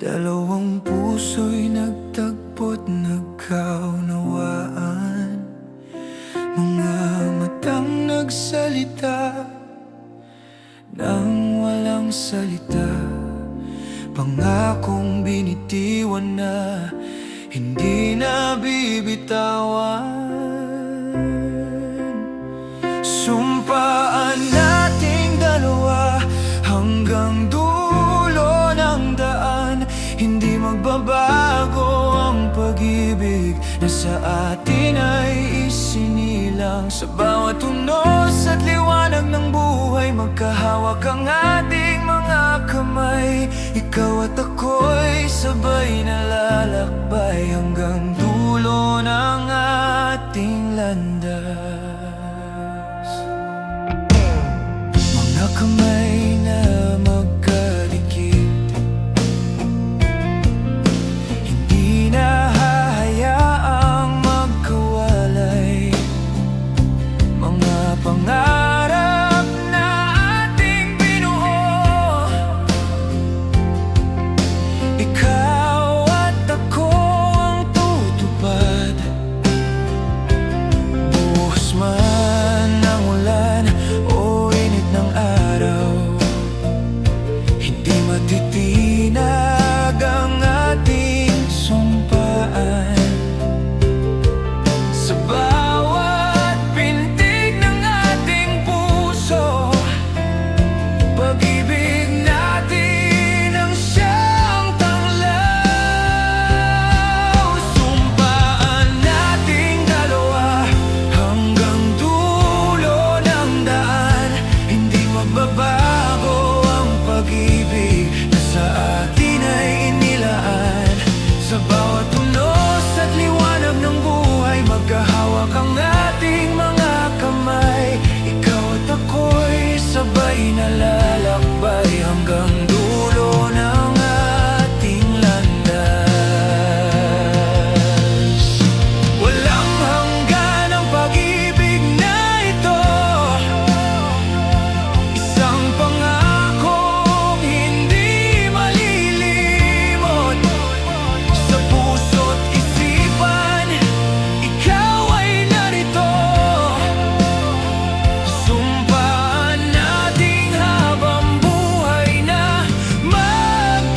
Dalawang puso'y nagtagpo't nagkaunawaan. Mga matang nagsalita nang walang salita. Pangakong binitiwan na hindi na bibitawan. Sumpaan nating dalawa hanggang dulo ng daan. Hindi magbabago ang pag-ibig na sa atin ay isinilang. Sa bawat unos at liwanag ng buhay, magkahawak ang ating mga kamay. Ikaw at ako'y sabay na lalakbay hanggang dulo ng ating landas. Mga kamay na magkadikit, hindi na hahayaang magkawalay. Mga pangarap na ating binuo, ikaw at ako ang tutupad. Buhos man ang ulan o init ng araw, hindi matitinag ang ating sumpaan. Sa bawat pintig ng ating puso, pag-ibig natin ang siyang tanglaw. Sumpaan nating dalawa hanggang dulo ng daan. Hindi magbabago ang pag-ibig na sa atin ay inilaan. Sa bawat unos at liwanag ng buhay, magkahawak ang ating mga kamay. Ikaw at ako'y sabay na lalakbay hanggang dulo ng ating landas. Walang hanggan ang pag-ibig na ito, isang pangakong hindi malilimot. Sa puso't isipan, ikaw ay narito. Sumpaan nating habang buhay na magkasama.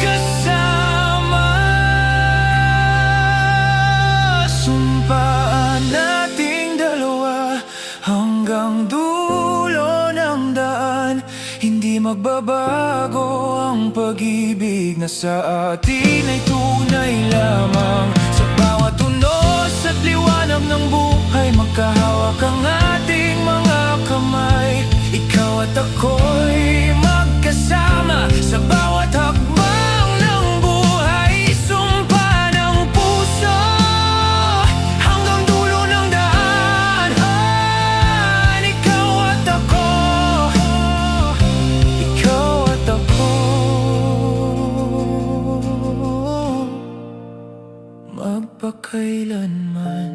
Sumpaan nating dalawa hanggang dulo ng daan. Hindi magbabago ang pag-ibig na sa atin ay tunay lamang. Sa bawat unos at liwanag ng buhay, magkahawak ang ating mga kamay. Ikaw at ako'y magkasama sa bawat hakbang ng buhay. Sumpa ng puso hanggang dulo ng daan. Ikaw at ako, ikaw at ako, magpakailanman.